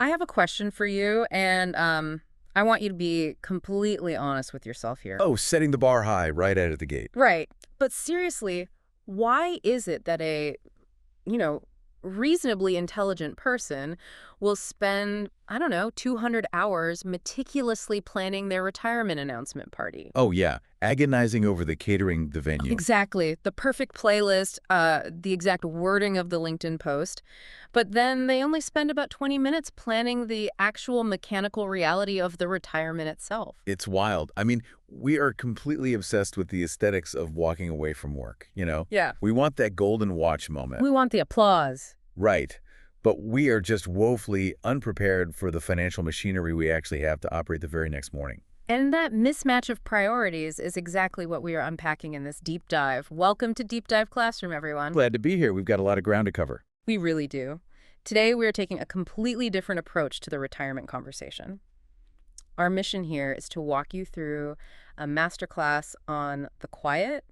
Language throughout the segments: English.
I have a question for you, and I want you to be completely honest with yourself here. Oh, setting the bar high right out of the gate. Right. But seriously, why is it that a, you know, reasonably intelligent person will spend, I don't know, 200 hours meticulously planning their retirement announcement party? Oh, yeah. Agonizing over the catering, the venue. Exactly. The perfect playlist, the exact wording of the LinkedIn post. But then they only spend about 20 minutes planning the actual mechanical reality of the retirement itself. It's wild. I mean, we are completely obsessed with the aesthetics of walking away from work. Yeah. We want that golden watch moment. We want the applause. Right. But we are just woefully unprepared for the financial machinery we actually have to operate the very next morning. And that mismatch of priorities is exactly what we are unpacking in this deep dive. Welcome to Deep Dive Classroom, everyone. Glad to be here. We've got a lot of ground to cover. We really do. Today, we are taking a completely different approach to the retirement conversation. Our mission here is to walk you through a masterclass on the quiet,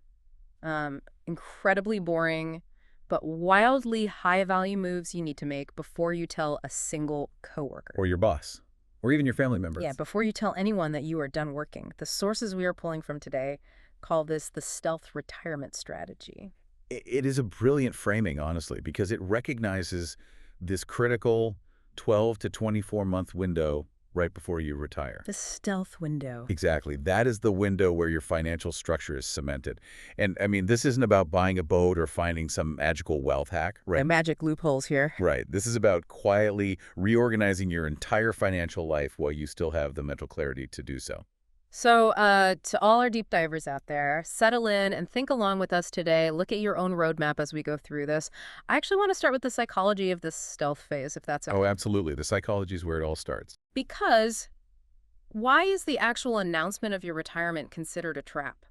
incredibly boring, but wildly high-value moves you need to make before you tell a single coworker. Or your boss. Or even your family members. Yeah, before you tell anyone that you are done working. The sources we are pulling from today call this the stealth retirement strategy. It is a brilliant framing, honestly, because it recognizes this critical 12 to 24-month window right before you retire. The stealth window. Exactly. That is the window where your financial structure is cemented. And, I mean, this isn't about buying a boat or finding some magical wealth hack, right? The magic loopholes here. Right. This is about quietly reorganizing your entire financial life while you still have the mental clarity to do so. So to all our deep divers out there, settle in and think along with us today. Look at your own roadmap as we go through this. I actually want to start with the psychology of this stealth phase, if that's okay. Oh, absolutely. The psychology is where it all starts. Because why is the actual announcement of your retirement considered a trap?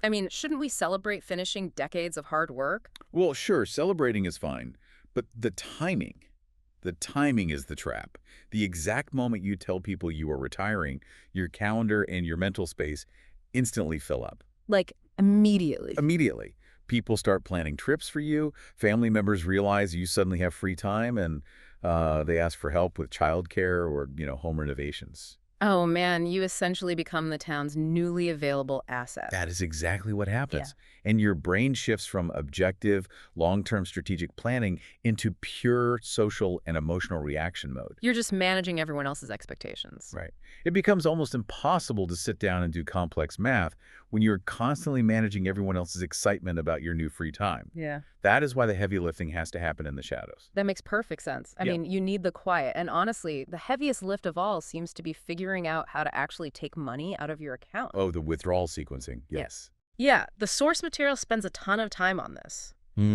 I mean, shouldn't we celebrate finishing decades of hard work? Well, sure, celebrating is fine, but the timing is the trap. The exact moment you tell people you are retiring, your calendar and your mental space instantly fill up. Like, immediately. Immediately. People start planning trips for you. Family members realize you suddenly have free time, and they ask for help with childcare or, home renovations. Oh, man, you essentially become the town's newly available asset. That is exactly what happens. Yeah. And your brain shifts from objective, long-term strategic planning into pure social and emotional reaction mode. You're just managing everyone else's expectations. Right. It becomes almost impossible to sit down and do complex math when you're constantly managing everyone else's excitement about your new free time. Yeah. That is why the heavy lifting has to happen in the shadows. That makes perfect sense. I mean, you need the quiet. And honestly, the heaviest lift of all seems to be figuring out how to actually take money out of your account. Oh, the withdrawal sequencing. Yes. Yeah, the source material spends a ton of time on this.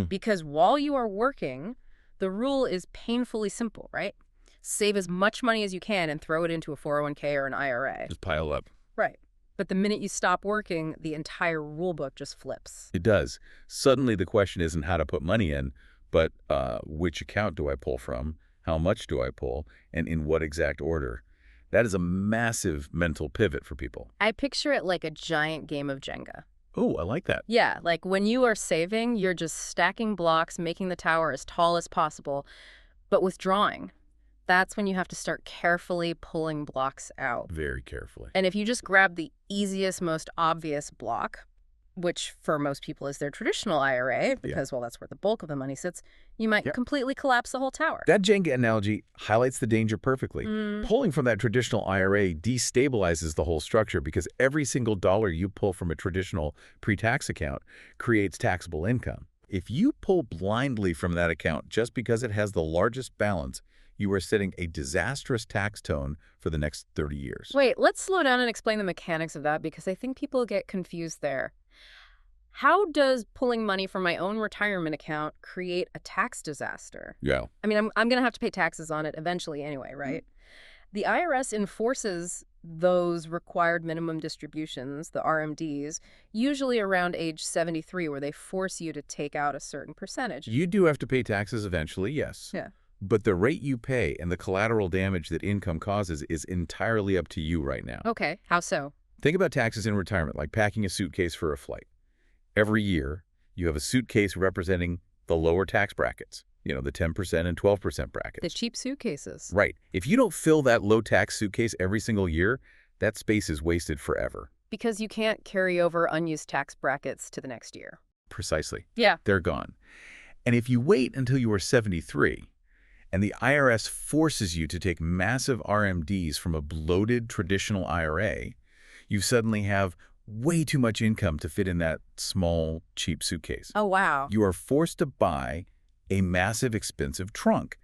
Because while you are working, the rule is painfully simple, right? Save as much money as you can and throw it into a 401k or an IRA. Just pile up. Right. But the minute you stop working, the entire rule book just flips. It does. Suddenly the question isn't how to put money in, but which account do I pull from, how much do I pull, and in what exact order. That is a massive mental pivot for people. I picture it like a giant game of Jenga. Oh, I like that. Yeah, like when you are saving, you're just stacking blocks, making the tower as tall as possible. But withdrawing, that's when you have to start carefully pulling blocks out. Very carefully. And if you just grab the easiest, most obvious block, which for most people is their traditional IRA, because, well, that's where the bulk of the money sits, you might completely collapse the whole tower. That Jenga analogy highlights the danger perfectly. Pulling from that traditional IRA destabilizes the whole structure because every single dollar you pull from a traditional pre-tax account creates taxable income. If you pull blindly from that account just because it has the largest balance, you are setting a disastrous tax tone for the next 30 years. Wait, let's slow down and explain the mechanics of that because I think people get confused there. How does pulling money from my own retirement account create a tax disaster? Yeah. I mean, I'm going to have to pay taxes on it eventually anyway, right? The IRS enforces those required minimum distributions, the RMDs, usually around age 73, where they force you to take out a certain percentage. You do have to pay taxes eventually, yes. Yeah. But the rate you pay and the collateral damage that income causes is entirely up to you right now. Okay, how so? Think about taxes in retirement, like packing a suitcase for a flight. Every year, you have a suitcase representing the lower tax brackets. The 10% and 12% The brackets. cheap suitcases. Right. If you don't fill that low-tax suitcase every single year, that space is wasted forever. Because you can't carry over unused tax brackets to the next year. Precisely. Yeah. They're gone. And if you wait until you are 73, and the IRS forces you to take massive RMDs from a bloated traditional IRA, you suddenly have way too much income to fit in that small, cheap suitcase. Oh, wow. You are forced to buy a massive, expensive trunk,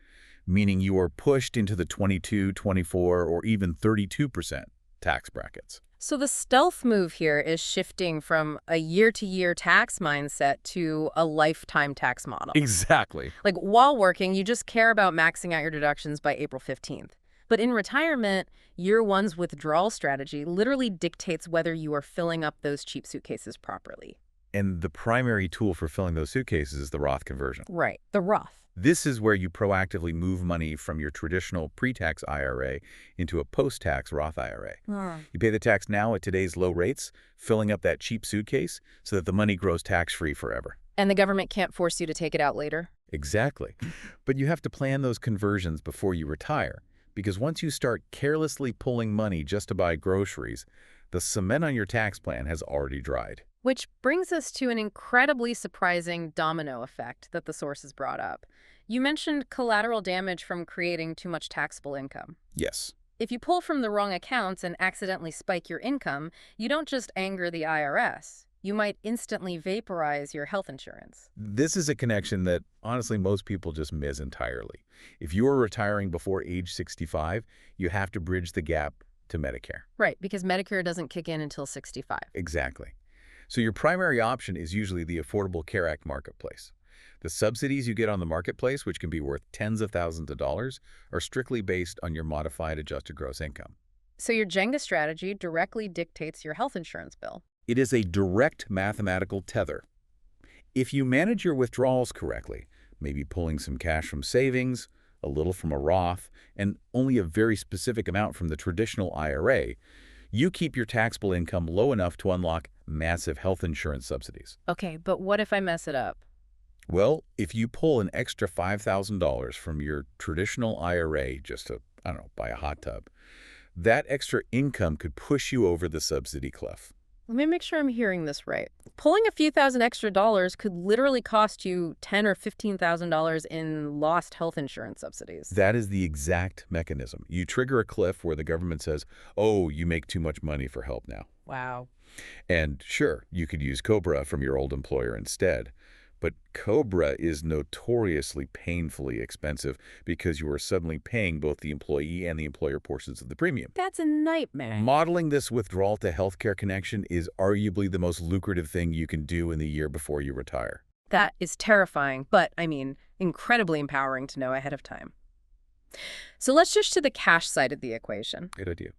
meaning you are pushed into the 22, 24, or even 32% tax brackets. So the stealth move here is shifting from a year-to-year tax mindset to a lifetime tax model. Exactly. Like, while working, you just care about maxing out your deductions by April 15th. But in retirement, year one's withdrawal strategy literally dictates whether you are filling up those cheap suitcases properly. And the primary tool for filling those suitcases is the Roth conversion. Right, the Roth. This is where you proactively move money from your traditional pre-tax IRA into a post-tax Roth IRA. You pay the tax now at today's low rates, filling up that cheap suitcase so that the money grows tax-free forever. And the government can't force you to take it out later? Exactly. But you have to plan those conversions before you retire, because once you start carelessly pulling money just to buy groceries, the cement on your tax plan has already dried. Which brings us to an incredibly surprising domino effect that the sources brought up. You mentioned collateral damage from creating too much taxable income. Yes. If you pull from the wrong accounts and accidentally spike your income, you don't just anger the IRS. You might instantly vaporize your health insurance. This is a connection that, honestly, most people just miss entirely. If you are retiring before age 65, you have to bridge the gap to Medicare. Right, because Medicare doesn't kick in until 65. Exactly. So your primary option is usually the Affordable Care Act marketplace. The subsidies you get on the marketplace, which can be worth tens of thousands of dollars, are strictly based on your modified adjusted gross income. So your Jenga strategy directly dictates your health insurance bill. It is a direct mathematical tether. If you manage your withdrawals correctly, maybe pulling some cash from savings, a little from a Roth, and only a very specific amount from the traditional IRA, you keep your taxable income low enough to unlock massive health insurance subsidies. Okay, but what if I mess it up? Well, if you pull an extra $5,000 from your traditional IRA just to, buy a hot tub, that extra income could push you over the subsidy cliff. Let me make sure I'm hearing this right. Pulling a few thousand extra dollars could literally cost you $10,000 or $15,000 in lost health insurance subsidies. That is the exact mechanism. You trigger a cliff where the government says, oh, you make too much money for help now. Wow. And sure, you could use COBRA from your old employer instead. But COBRA is notoriously painfully expensive because you are suddenly paying both the employee and the employer portions of the premium. That's a nightmare. Modeling this withdrawal to healthcare connection is arguably the most lucrative thing you can do in the year before you retire. That is terrifying, but, incredibly empowering to know ahead of time. So let's shift to the cash side of the equation. Good idea.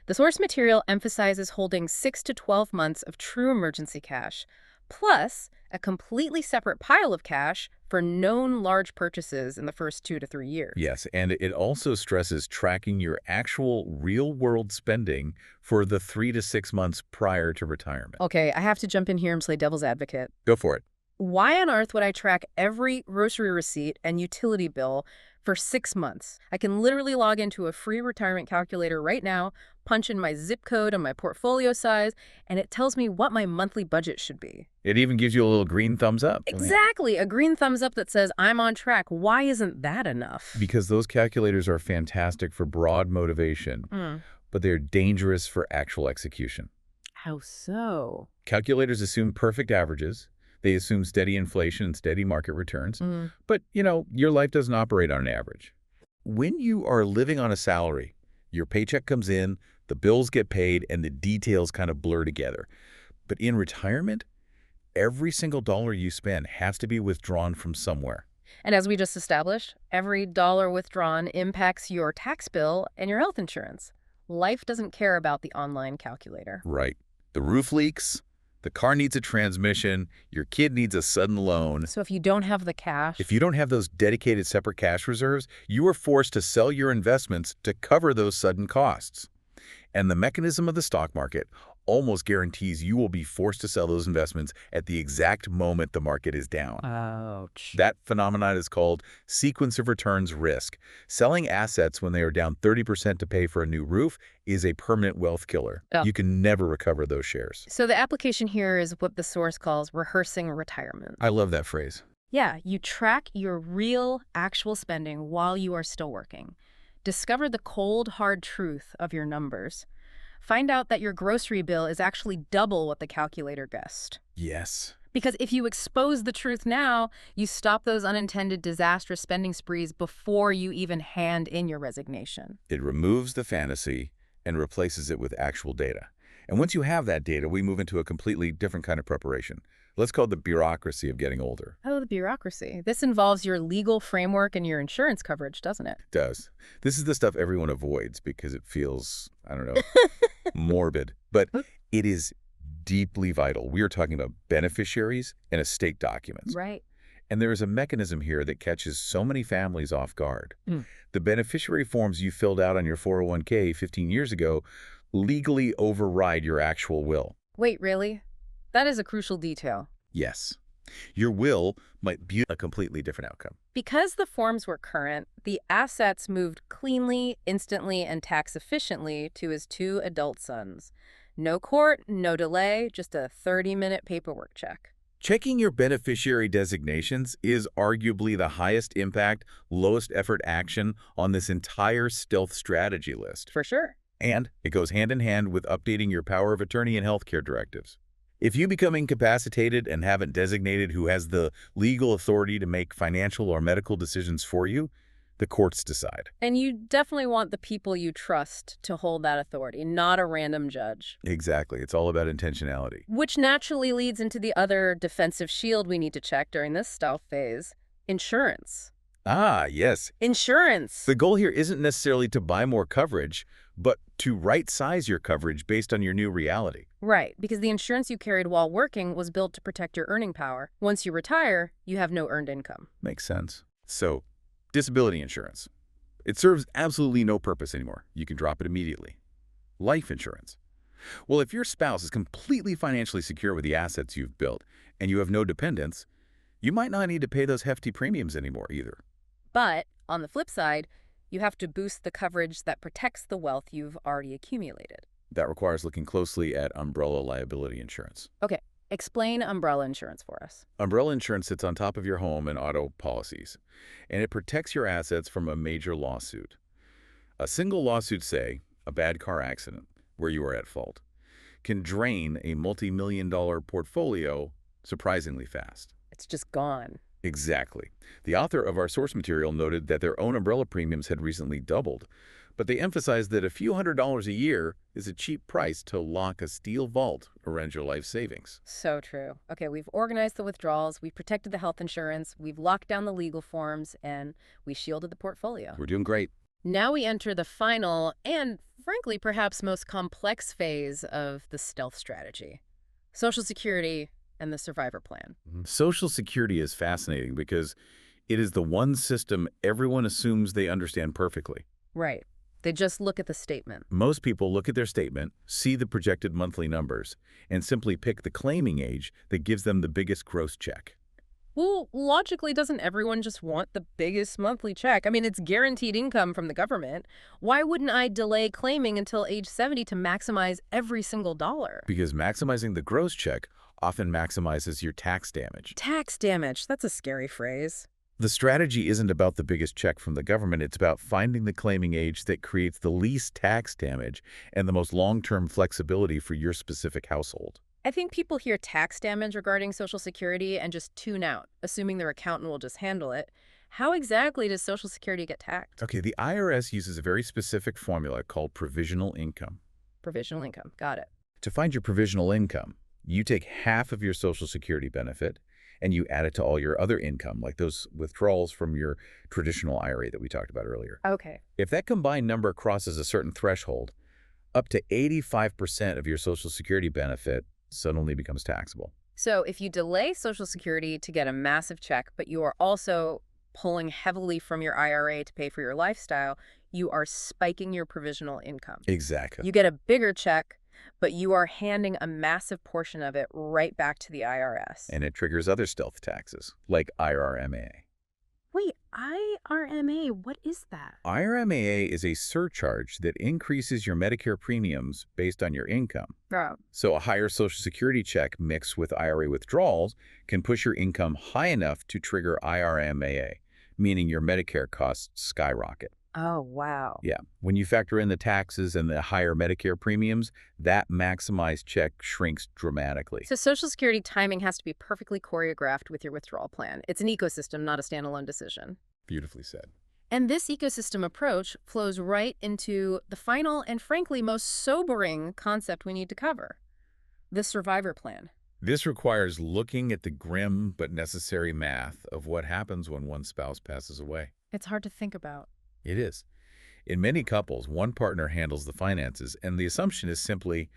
The source material emphasizes holding 6 to 12 months of true emergency cash, plus a completely separate pile of cash for known large purchases in the first 2 to 3 years. Yes, and it also stresses tracking your actual real-world spending for the 3 to 6 months prior to retirement. Okay, I have to jump in here and play devil's advocate. Go for it. Why on earth would I track every grocery receipt and utility bill for 6 months? I can literally log into a free retirement calculator right now, punch in my zip code and my portfolio size, and it tells me what my monthly budget should be. It even gives you a little green thumbs up. Exactly, a green thumbs up that says I'm on track. Why isn't that enough? Because those calculators are fantastic for broad motivation, but they're dangerous for actual execution. How so? Calculators assume perfect averages. They assume steady inflation and steady market returns. But, your life doesn't operate on an average. When you are living on a salary, your paycheck comes in, the bills get paid, and the details kind of blur together. But in retirement, every single dollar you spend has to be withdrawn from somewhere. And as we just established, every dollar withdrawn impacts your tax bill and your health insurance. Life doesn't care about the online calculator. Right. The roof leaks. The car needs a transmission, your kid needs a sudden loan. So if you don't have the cash... If you don't have those dedicated separate cash reserves, you are forced to sell your investments to cover those sudden costs. And the mechanism of the stock market almost guarantees you will be forced to sell those investments at the exact moment the market is down. Ouch. That phenomenon is called sequence of returns risk. Selling assets when they are down 30% to pay for a new roof is a permanent wealth killer. Oh. You can never recover those shares. So the application here is what the source calls rehearsing retirement. I love that phrase. Yeah, you track your real, actual spending while you are still working. Discover the cold, hard truth of your numbers. Find out that your grocery bill is actually double what the calculator guessed. Yes. Because if you expose the truth now, you stop those unintended disastrous spending sprees before you even hand in your resignation. It removes the fantasy and replaces it with actual data. And once you have that data, we move into a completely different kind of preparation. Let's call it the bureaucracy of getting older. Oh, the bureaucracy. This involves your legal framework and your insurance coverage, doesn't it? It does. This is the stuff everyone avoids because it feels, I don't know, morbid. But it is deeply vital. We are talking about beneficiaries and estate documents. Right. And there is a mechanism here that catches so many families off guard. The beneficiary forms you filled out on your 401k 15 years ago legally override your actual will. Wait, really? That is a crucial detail. Yes. Your will might be a completely different outcome. Because the forms were current, the assets moved cleanly, instantly, and tax efficiently to his 2 adult sons. No court, no delay, just a 30-minute paperwork check. Checking your beneficiary designations is arguably the highest impact, lowest effort action on this entire stealth strategy list. For sure. And it goes hand in hand with updating your power of attorney and healthcare directives. If you become incapacitated and haven't designated who has the legal authority to make financial or medical decisions for you, the courts decide. And you definitely want the people you trust to hold that authority, not a random judge. Exactly. It's all about intentionality. Which naturally leads into the other defensive shield we need to check during this stealth phase: insurance. Ah, yes. Insurance. The goal here isn't necessarily to buy more coverage, but to right-size your coverage based on your new reality. Right, because the insurance you carried while working was built to protect your earning power. Once you retire, you have no earned income. Makes sense. So, disability insurance. It serves absolutely no purpose anymore. You can drop it immediately. Life insurance. Well, if your spouse is completely financially secure with the assets you've built and you have no dependents, you might not need to pay those hefty premiums anymore either. But, on the flip side, you have to boost the coverage that protects the wealth you've already accumulated. That requires looking closely at umbrella liability insurance. Okay, explain umbrella insurance for us. Umbrella insurance sits on top of your home and auto policies, and it protects your assets from a major lawsuit. A single lawsuit, say, a bad car accident, where you are at fault, can drain a multi-million-dollar portfolio surprisingly fast. It's just gone. Exactly. The author of our source material noted that their own umbrella premiums had recently doubled, but they emphasized that a few $100s a year is a cheap price to lock a steel vault around your life savings. So true. Okay, we've organized the withdrawals, we've protected the health insurance, we've locked down the legal forms, and we shielded the portfolio. We're doing great. Now we enter the final and, frankly, perhaps most complex phase of the stealth strategy: Social Security and the survivor plan. Social Security is fascinating because it is the one system everyone assumes they understand perfectly. Right. They just look at the statement. Most people look at their statement, see the projected monthly numbers, and simply pick the claiming age that gives them the biggest gross check. Well, logically, doesn't everyone just want the biggest monthly check? I mean, it's guaranteed income from the government. Why wouldn't I delay claiming until age 70 to maximize every single dollar? Because maximizing the gross check often maximizes your tax damage. Tax damage. That's a scary phrase. The strategy isn't about the biggest check from the government. It's about finding the claiming age that creates the least tax damage and the most long-term flexibility for your specific household. I think people hear tax damage regarding Social Security and just tune out, assuming their accountant will just handle it. How exactly does Social Security get taxed? Okay, the IRS uses a very specific formula called provisional income. Provisional income. Got it. To find your provisional income, you take half of your Social Security benefit and you add it to all your other income, like those withdrawals from your traditional IRA that we talked about earlier. Okay. If that combined number crosses a certain threshold, up to 85% of your Social Security benefit suddenly becomes taxable. So if you delay Social Security to get a massive check, but you are also pulling heavily from your IRA to pay for your lifestyle, you are spiking your provisional income. Exactly. You get a bigger check, but you are handing a massive portion of it right back to the IRS. And it triggers other stealth taxes, like IRMAA. Wait, IRMA, what is that? IRMAA is a surcharge that increases your Medicare premiums based on your income. Oh. So a higher Social Security check mixed with IRA withdrawals can push your income high enough to trigger IRMAA, meaning your Medicare costs skyrocket. Oh, wow. Yeah, when you factor in the taxes and the higher Medicare premiums, that maximized check shrinks dramatically. So Social Security timing has to be perfectly choreographed with your withdrawal plan. It's an ecosystem, not a standalone decision. Beautifully said. And this ecosystem approach flows right into the final and frankly most sobering concept we need to cover, the survivor plan. This requires looking at the grim but necessary math of what happens when one spouse passes away. It's hard to think about. It is. In many couples, one partner handles the finances, and the assumption is simply,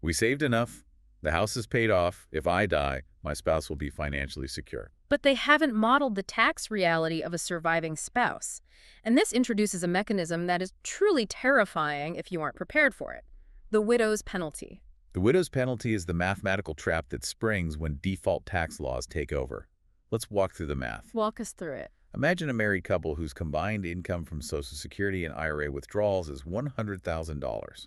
we saved enough, the house is paid off, if I die, my spouse will be financially secure. But they haven't modeled the tax reality of a surviving spouse. And this introduces a mechanism that is truly terrifying if you aren't prepared for it. The widow's penalty. The widow's penalty is the mathematical trap that springs when default tax laws take over. Let's walk through the math. Walk us through it. Imagine a married couple whose combined income from Social Security and IRA withdrawals is $100,000.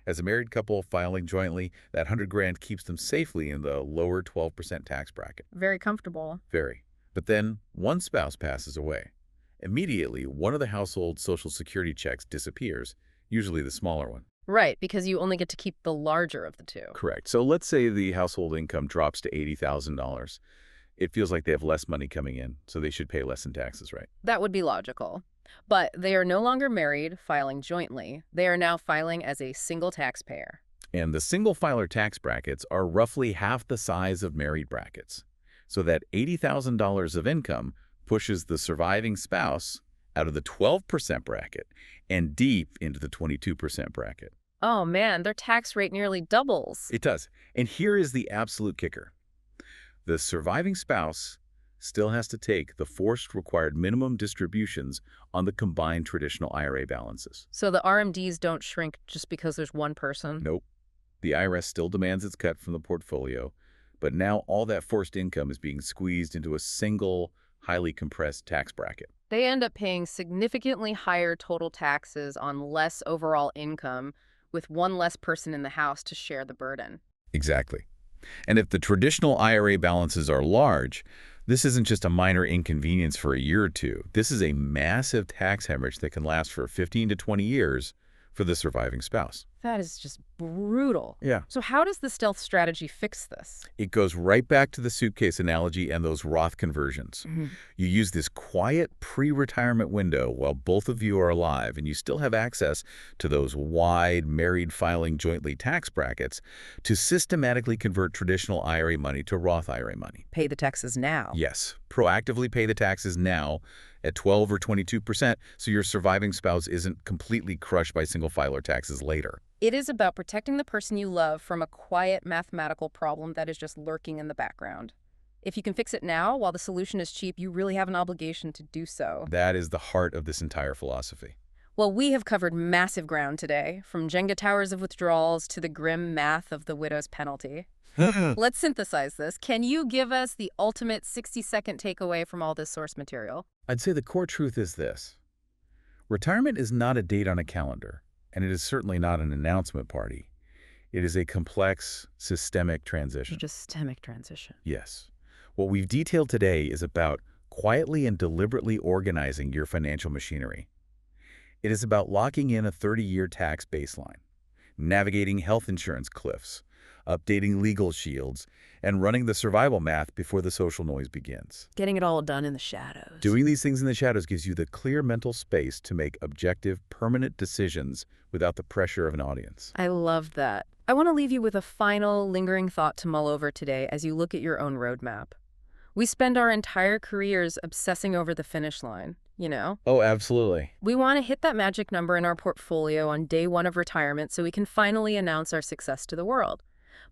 As a married couple filing jointly, that $100,000 keeps them safely in the lower 12% tax bracket. Very comfortable. Very. But then one spouse passes away. Immediately, one of the household Social Security checks disappears, usually the smaller one. Right, because you only get to keep the larger of the two. Correct. So let's say the household income drops to $80,000. It feels like they have less money coming in, so they should pay less in taxes, right? That would be logical. But they are no longer married, filing jointly. They are now filing as a single taxpayer. And the single filer tax brackets are roughly half the size of married brackets. So that $80,000 of income pushes the surviving spouse out of the 12% bracket and deep into the 22% bracket. Oh man, their tax rate nearly doubles. It does. And here is the absolute kicker. The surviving spouse still has to take the forced required minimum distributions on the combined traditional IRA balances. So the RMDs don't shrink just because there's one person? Nope. The IRS still demands its cut from the portfolio, but now all that forced income is being squeezed into a single, highly compressed tax bracket. They end up paying significantly higher total taxes on less overall income with one less person in the house to share the burden. Exactly. And if the traditional IRA balances are large, this isn't just a minor inconvenience for a year or two. This is a massive tax hemorrhage that can last for 15 to 20 years for the surviving spouse. That is just brutal. Yeah. So how does the stealth strategy fix this? It goes right back to the suitcase analogy and those Roth conversions. You use this quiet pre-retirement window while both of you are alive, and you still have access to those wide, married filing jointly tax brackets to systematically convert traditional IRA money to Roth IRA money. Pay the taxes now. Yes, proactively pay the taxes now at 12 or 22% so your surviving spouse isn't completely crushed by single filer taxes later. It is about protecting the person you love from a quiet mathematical problem that is just lurking in the background. If you can fix it now while the solution is cheap, you really have an obligation to do so. That is the heart of this entire philosophy. Well, we have covered massive ground today, from Jenga towers of withdrawals to the grim math of the widow's penalty. Let's synthesize this. Can you give us the ultimate 60-second takeaway from all this source material? I'd say the core truth is this. Retirement is not a date on a calendar, and it is certainly not an announcement party. It is a complex, systemic transition. Systemic transition. Yes. What we've detailed today is about quietly and deliberately organizing your financial machinery. It is about locking in a 30-year tax baseline, navigating health insurance cliffs, updating legal shields, and running the survival math before the social noise begins. Getting it all done in the shadows. Doing these things in the shadows gives you the clear mental space to make objective, permanent decisions without the pressure of an audience. I love that. I want to leave you with a final, lingering thought to mull over today as you look at your own roadmap. We spend our entire careers obsessing over the finish line, you know? Oh, absolutely. We want to hit that magic number in our portfolio on day one of retirement so we can finally announce our success to the world.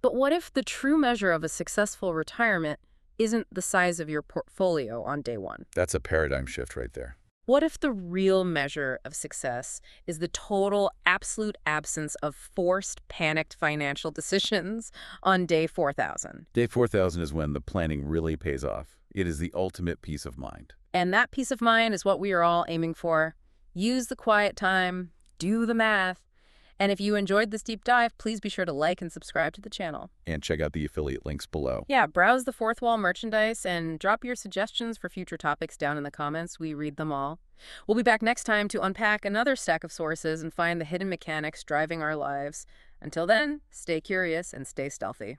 But what if the true measure of a successful retirement isn't the size of your portfolio on day one? That's a paradigm shift right there. What if the real measure of success is the total, absolute absence of forced, panicked financial decisions on day 4,000? Day 4,000 is when the planning really pays off. It is the ultimate peace of mind. And that peace of mind is what we are all aiming for. Use the quiet time, do the math. And if you enjoyed this deep dive, please be sure to like and subscribe to the channel. And check out the affiliate links below. Yeah, browse the fourth wall merchandise and drop your suggestions for future topics down in the comments. We read them all. We'll be back next time to unpack another stack of sources and find the hidden mechanics driving our lives. Until then, stay curious and stay stealthy.